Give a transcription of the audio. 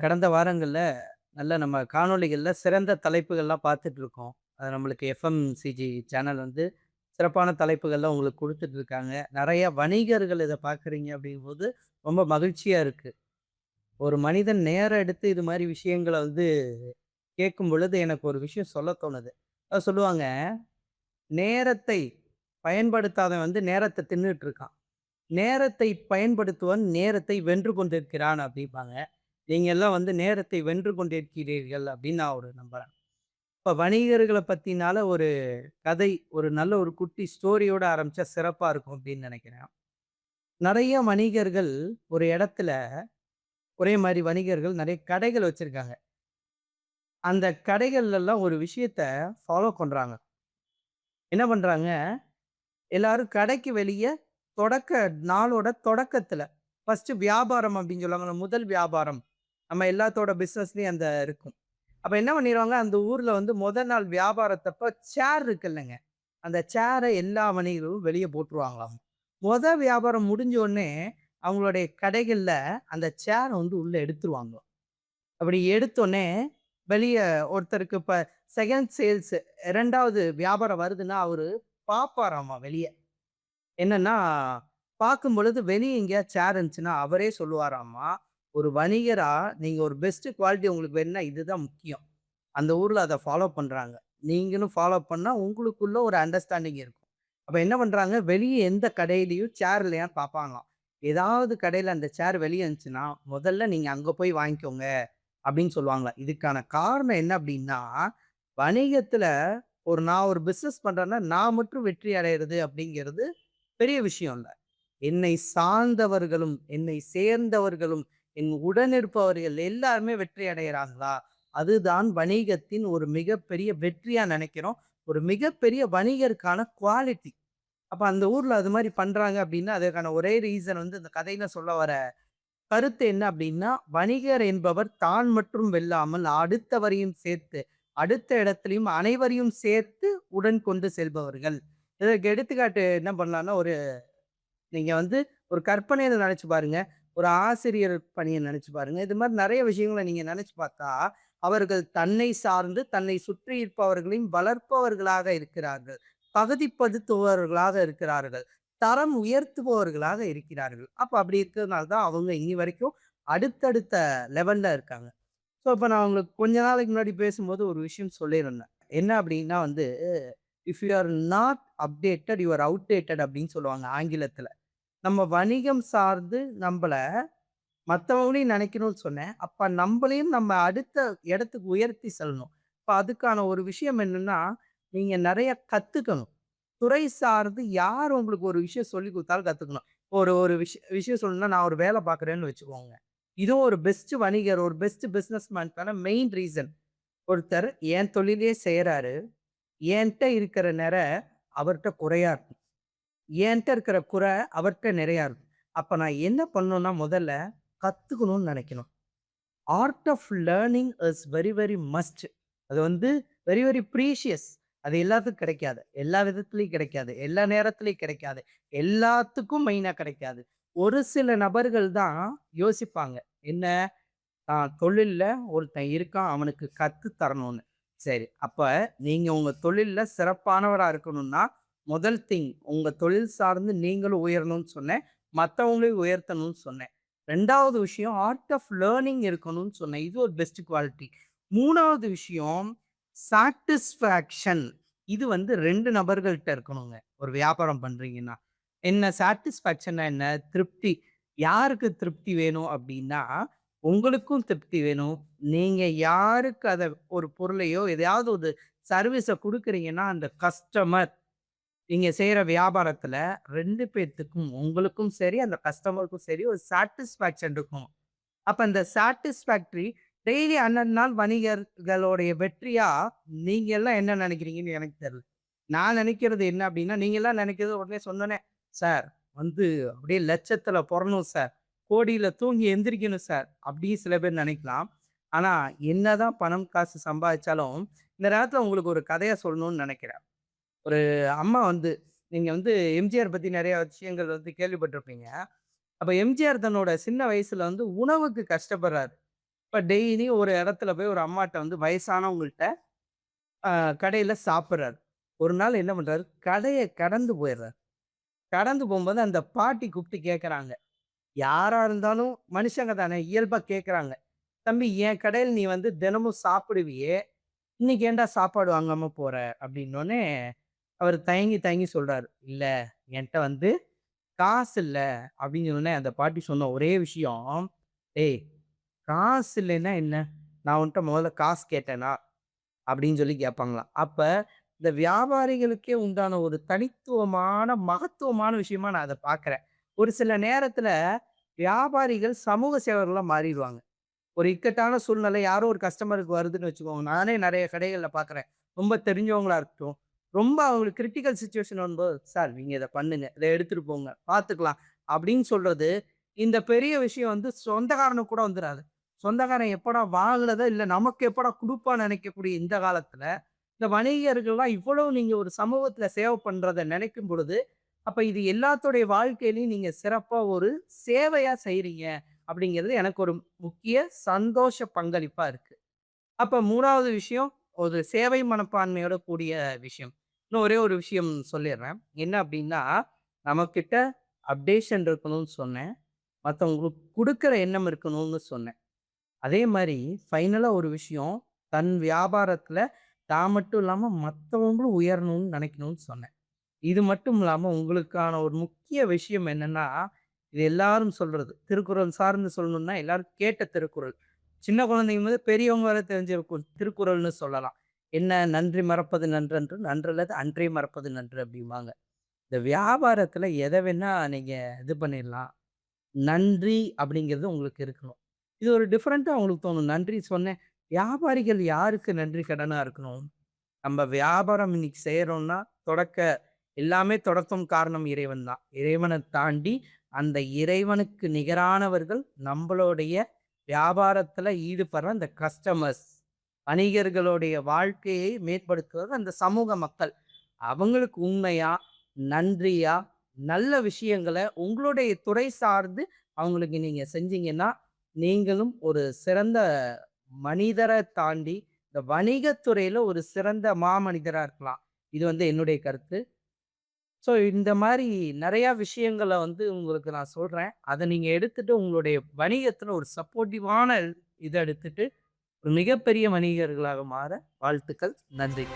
கடந்த வாரங்கள்ல நல்ல நம்ம காணொளிகள்ல சிறந்த தலைப்புகள்லாம் பார்த்துட்டு இருக்கோம். அது நம்மளுக்கு எஃப்எம்சிஜி சேனல் வந்து சிறப்பான தலைப்புகள்லாம் உங்களுக்கு குடுத்துட்டு இருக்காங்க. நெறைய வணிகர்கள் இத பார்க்குறீங்க அப்படிங்கும்போது ரொம்ப மகிழ்ச்சியா இருக்கு. ஒரு மனிதன் நேரம் எடுத்து இது மாரி விஷயங்கள வந்து கேட்கும் பொழுது எனக்கு ஒரு விஷயம் சொல்ல தோணுது. சொல்லுவாங்க, "நேரத்தை பயன்படுத்தாதவன் வந்து நேரத்த தின்னுட்டு இருக்கான். நேரத்தை பயன்படுத்துவன் நேரத்தை வென்று கொண்டிருக்கிறான்" அப்படிம்பாங்க. நீங்க எல்லாம் வந்து நேரத்தை வென்று கொண்டிருக்கிறீர்கள் அப்படின்னு நான் ஒரு நம்புறேன். இப்ப வணிகர்கள பத்தினால ஒரு கதை, ஒரு நல்ல ஒரு குட்டி ஸ்டோரியோட ஆரம்பிச்சா சிறப்பா இருக்கும் அப்படின்னு நெனைக்கிறேன். நெறைய வணிகர்கள் ஒரு இடத்துல ஒரே மாரி வணிகர்கள் நெறைய கடைகள் வச்சிருக்காங்க. அந்த கடைகள்லலாம் ஒரு விஷயத்த ஃபாலோ பண்றாங்க. என்ன பண்றாங்க? எல்லாரும் கடைக்கு வெளிய தொடக்க நாளோட தொடக்கத்துல ஃபர்ஸ்ட்டு வியாபாரம் அப்படின்னு சொல்லுவாங்கல்ல, முதல் வியாபாரம். நம்ம எல்லாத்தோட பிசினஸ்லயும் அந்த இருக்கும். அப்ப என்ன பண்ணிருவாங்க, அந்த ஊர்ல வந்து முதல் நாள் வியாபாரத்தப்ப சேர் இருக்குல்லங்க. அந்த சேர எல்லா வணிகர்களும் வெளிய போட்டுருவாங்களாம். வியாபாரம் முடிஞ்ச உடனே, அவங்களுடைய கடைகள்ல அந்த சேர வந்து உள்ள எடுத்துருவாங்களாம். அப்படி எடுத்தோனே, வெளிய ஒருத்தருக்கு இப்ப செகண்ட் சேல்ஸ் 2வது வியாபாரம் வருதுன்னா, அவரு பாப்பாராமா வெளிய. என்னன்னா, பார்க்கும்பொழுது வெளிய எங்கேயாவது சேர் இருந்துச்சுன்னா, அவரே சொல்லுவாராமா, "ஒரு வணிகரா நீங்க ஒரு பெஸ்ட் குவாலிட்டி உங்களுக்கு வேணும்னா இதுதான் முக்கியம்." அந்த ஊர்ல அத ஃபாலோ பண்றாங்க. நீங்களும் ஃபாலோ பண்ணா உங்களுக்குள்ள ஒரு அண்டர்ஸ்டாண்டிங் இருக்கும். அப்ப என்ன பண்றாங்க, வெளிய எந்த கடையிலயும் சேர் இல்லையான்னு பார்ப்பாங்களாம். ஏதாவது கடையில அந்த சேர் வெளிய இருந்துச்சுன்னா, "முதல்ல நீங்க அங்க போய் வாங்கிக்கோங்க." அப்படின்னு சொல்லுவாங்களாம். இதுக்கான காரணம் என்ன அப்படின்னா, வணிகத்துல நான் ஒரு பிசினஸ் பண்றேன்னா, நான் மட்டும் வெற்றி அடையறது அப்படிங்கிறது பெரிய விஷயம் இல்ல. என்னை சார்ந்தவர்களும், என்னை சேர்ந்தவர்களும், என் உடன் இருப்பவர்கள் எல்லாருமே வெற்றி அடையறாங்களா? அதுதான் வணிகத்தின் ஒரு மிகப்பெரிய வெற்றியா நெனைக்கிறோம். ஒரு மிகப்பெரிய வணிகருக்கான குவாலிட்டி. அப்ப அந்த ஊர்ல அது மாரி பண்றாங்க அப்டின்னா, அதற்கான ஒரே ரீசன் வந்து இந்த கதையில சொல்ல வர கருத்து என்ன அப்டின்னா, வணிகர் என்பவர் தான் மட்டும் வெல்லாமல் அடுத்தவரையும் சேர்த்து, அடுத்த இடத்திலயும் அனைவரையும் சேர்த்து உடன் கொண்டு செல்பவர்கள். இதற்கு எடுத்துக்காட்டு என்ன பண்ணலாம்னா, நீங்க வந்து ஒரு கற்பனையில நெனச்சு பாருங்க. ஒரு ஆசிரியர் பணிய நெனச்சு பாருங்க. இது மாரி நெறைய விஷயங்கள நீங்க நெனச்சு பார்த்தா, அவர்கள் தன்னை சார்ந்து, தன்னை சுற்றி இருப்பவர்களையும் வளர்ப்பவர்களாக இருக்கிறார்கள். தகுதிப்படுத்துபவர்களாக இருக்கிறார்கள். தரம் உயர்த்துபவர்களாக இருக்கிறார்கள். அப்ப அப்படி இருக்கிறதுனால தான் அவங்க இனி வரைக்கும் அடுத்தடுத்த லெவல்ல இருக்காங்க. இப்ப நான் உங்களுக்கு கொஞ்ச நாளைக்கு முன்னாடி பேசும்போது ஒரு விஷயம் சொல்லியிருந்தேன். என்ன அப்படின்னா வந்து, "if you are not updated, you are outdated" அப்படின்னு சொல்லுவாங்க ஆங்கிலத்துல. நம்ம வணிகம் சார்ந்து நம்பள மத்தவங்களையும் நினைக்கணும்னு சொன்னேன். அப்ப நம்பளையும் நம்ம அடுத்த இடத்துக்கு உயர்த்தி செல்லணும். இப்ப அதுக்கான ஒரு விஷயம் என்னன்னா, நீங்க நெறைய கத்துக்கணும். துறை சார்ந்து யார் உங்களுக்கு ஒரு விஷயம் சொல்லிக் குடுத்தாலும் கத்துக்கணும். ஒரு ஒரு விஷயம் சொல்லணும்னா, நான் ஒரு வேலை பார்க்குறேன்னு வச்சுக்கோங்க. இதுவும் ஒரு பெஸ்ட் வணிகர், ஒரு பெஸ்ட் பிசினஸ் மேன்க்கான மெயின் ரீசன். ஒருத்தர் என் தொழிலே செய்றாரு. என்ட்ட இருக்கிற அவர்ட்ட குறையா இருக்கு. என்ட்ட இருக்கிற குறை அவர்ட்ட நிறையா இருக்கும். அப்ப நான் என்ன பண்ணணும்னா, முதல்ல கத்துக்கணும்னு நெனைக்கணும். Art of learning is very, very must. அது வந்து வெரி, வெரி ப்ரீஷியஸ். அது எல்லாத்துக்கும் கிடைக்காது. எல்லா விதத்திலயும் கிடைக்காது. எல்லா நேரத்திலயும் கிடைக்காது. எல்லாத்துக்கும் மெயினா கிடைக்காது. ஒரு சில நபர்கள் தான் யோசிப்பாங்க. என்ன? தொழில்ல ஒருத்தன் இருக்கான். அவனுக்கு கத்து தரணும்னு. சரி. அப்ப நீங்க உங்க தொழில்ல சிறப்பானவரா இருக்கணும்னா, முதல் திங் உங்க தொழில் சார்ந்து நீங்களும் உயரணும்னு சொன்னேன். மத்தவங்களையும் உயர்த்தணும்னு சொன்னேன். 2வது விஷயம் ஆர்ட் ஆஃப் லேர்னிங் இருக்கணும்னு சொன்னேன். இது ஒரு பெஸ்ட் குவாலிட்டி. 3வது விஷயம் சாட்டிஸ்ஃபாக்ஷன். இது வந்து 2 நபர்கள்ட்ட இருக்கணுங்க. ஒரு வியாபாரம் பண்றீங்கன்னா. என்ன சாட்டிஸ்ஃபாக்ஷன்னா என்ன? திருப்தி. யாருக்கு திருப்தி வேணும் அப்டின்னா, உங்களுக்கும் திருப்தி வேணும். நீங்க யாருக்கு ஒரு பொருளையோ, எதையாவது ஒரு சர்வீஸ குடுக்குறீங்கன்னா, அந்த கஸ்டமர் நீங்க செய்ற வியாபாரத்துல 2 பேத்துக்கும் உங்களுக்கும் சரி, அந்த கஸ்டமருக்கும் சரி ஒரு சாட்டிஸ்ஃபாக்ஷன் இருக்கும். அப்ப அந்த சாட்டிஸ்ஃபாக்டரி டெய்லி அன்னன்ன நாள் வணிகர்களுடைய வெற்றியா நீங்க எல்லாம் என்ன நெனைக்கிறீங்கன்னு எனக்கு தெரியல. நான் நெனைக்கிறது என்ன அப்டின்னா, நீங்க எல்லாம் நெனைக்கிறது உடனே சொன்னோனே, "சார் வந்து அப்படியே லட்சத்துல பொரணும் சார். கோடியில தூங்கி எந்திரிக்கணும் சார்." அப்படி சில பேர் நெனைக்கலாம். ஆனா, என்னதான் பணம், காசு சம்பாதிச்சாலும், இந்த நேரத்துல உங்களுக்கு ஒரு கதைய சொல்லணும்னு நெனைக்கிறேன். ஒரு அம்மா வந்து நீங்க வந்து எம்ஜிஆர் பத்தி நெறைய விஷயங்கள் வந்து கேள்விப்பட்டிருப்பீங்க. அப்ப எம்ஜிஆர் தன்னோட சின்ன வயசுல வந்து உணவுக்கு கஷ்டப்படுறாரு. இப்ப டெய்லி ஒரு இடத்துல போய் ஒரு அம்மாட்ட வந்து வயசானவங்கள்ட்ட அ கடையில சாப்பிடுறாரு. ஒரு நாள் என்ன பண்றாரு, கடைய கடந்து போயிடுறாரு. கடந்து போம்போது அந்த பாட்டி கூப்பிட்டு கேட்கறாங்க. யாரா இருந்தாலும் மனுஷங்க தானே இயல்பா கேட்கறாங்க. "தம்பி என் கடையில நீ வந்து தினமும் சாப்பிடுவியே, இன்னைக்கு ஏன்டா சாப்பாடு வாங்காம போற?" அப்படின்னோனே, அவரு தயங்கி தயங்கி சொல்றாரு. "இல்ல என்ட்ட வந்து காசு இல்ல." அப்படின்னு சொன்னோனே அந்த பாட்டி சொன்ன ஒரே விஷயம், "டேய் காசு இல்லைன்னா என்ன? நான் உன்ட்ட முதல்ல காசு கேட்டேனா?" அப்படின்னு சொல்லி கேட்பாங்களாம். அப்ப இந்த வியாபாரிகளுக்கே உண்டான ஒரு தனித்துவமான, மகத்துவமான விஷயமா நான் அத பார்க்கிறேன். ஒரு சில நேரத்துல வியாபாரிகள் சமூக சேவகர்களா மாறிருவாங்க. ஒரு இக்கட்டான சூழ்நிலை யாரோ ஒரு கஸ்டமருக்கு வருதுன்னு வச்சுக்கோங்க. நானே நெறைய கடைகள்ல பார்க்குறேன். ரொம்ப தெரிஞ்சவங்களா இருக்கட்டும். ரொம்ப அவங்களுக்கு கிரிட்டிக்கல் சிச்சுவேஷன் வரும்போது, "சார் நீங்க இத பண்ணுங்க. இத எடுத்துட்டு போங்க. பார்த்துக்கலாம்." அப்படின்னு சொல்றது, இந்த பெரிய விஷயம் வந்து சொந்தக்காரனுக்கு கூட வந்துராது. சொந்தக்காரன் எப்படா வாங்குனத இல்ல நமக்கு எப்படா குடுப்பான்னு நெனைக்கக்கூடிய இந்த காலத்துல, இந்த வணிகர்கள்லாம் இவ்வளவு நீங்க ஒரு சமூகத்துல சேவை பண்றத நெனைக்கும் பொழுது, அப்ப இது எல்லாத்துடைய வாழ்க்கையிலயும் நீங்க சிறப்பா ஒரு சேவையா செய்றீங்க. அப்படிங்கிறது எனக்கு ஒரு முக்கிய சந்தோஷ பங்களிப்பா இருக்கு. அப்ப 3வது விஷயம், ஒரு சேவை மனப்பான்மையோட கூடிய விஷயம். இன்னும் ஒரே ஒரு விஷயம் சொல்லிர்றேன். என்ன அப்படின்னா, நம்மகிட்ட அப்டேஷன் இருக்கணும்னு சொன்னேன். மத்தவங்களுக்கு குடுக்குற எண்ணம் இருக்கணும்னு சொன்னேன். அதே மாரி ஃபைனலா ஒரு விஷயம், தன் வியாபாரத்துல தான் மட்டும் இல்லாம மத்தவங்களும் உயரணும்னு நெனைக்கணும்னு சொன்னேன். இது மட்டும் இல்லாம உங்களுக்கான ஒரு முக்கிய விஷயம் என்னன்னா, இது எல்லாரும் சொல்றது. திருக்குறள் சார்ந்து சொல்லணும்னா, எல்லாரும் கேட்ட திருக்குறள். சின்ன குழந்தைங்க முதல் பெரியவங்க வரை தெரிஞ்சிருக்கும். திருக்குறள்னு சொல்லலாம். என்ன "நன்றி மறப்பது நன்றன்று, நன்றல்லது அன்றே மறப்பது நன்று" அப்படிம்பாங்க. இந்த வியாபாரத்துல எத வேணா நீங்க இது பண்ணிடலாம். நன்றி அப்படிங்கிறது உங்களுக்கு இருக்கணும். இது ஒரு டிஃபரெண்ட்டா உங்களுக்கு தோணும். நன்றி சொன்னேன். வியாபாரிகள் யாருக்கு நன்றி கடனா இருக்கணும்? நம்ம வியாபாரம் இன்னைக்கு செய்றோம்னா, எல்லாமே தொடக்கம் காரணம் இறைவன் தான். இறைவன தாண்டி அந்த இறைவனுக்கு நிகரானவர்கள் நம்பளுடைய வியாபாரத்துல ஈடுபடுற அந்த கஸ்டமர்ஸ். வணிகர்களுடைய வாழ்க்கையை மேம்படுத்துவது அந்த சமூக மக்கள். அவங்களுக்கு உண்மையா, நன்றியா, நல்ல விஷயங்கள உங்களுடைய துறை சார்ந்து அவங்களுக்கு நீங்க செஞ்சீங்கன்னா, நீங்களும் ஒரு சிறந்த மனிதர தாண்டி, இந்த வணிகத் துறையில ஒரு சிறந்த மாமனிதரா இருக்கலாம். இது வந்து என்னுடைய கருத்து. ஸோ இந்த மாரி நெறையா விஷயங்கள வந்து உங்களுக்கு நான் சொல்றேன். அத நீங்க எடுத்துட்டு உங்களுடைய வணிகத்துல ஒரு சப்போர்ட்டிவான இத எடுத்துட்டு, ஒரு மிகப்பெரிய வணிகர்களாக மாற வாழ்த்துக்கள். நன்றி.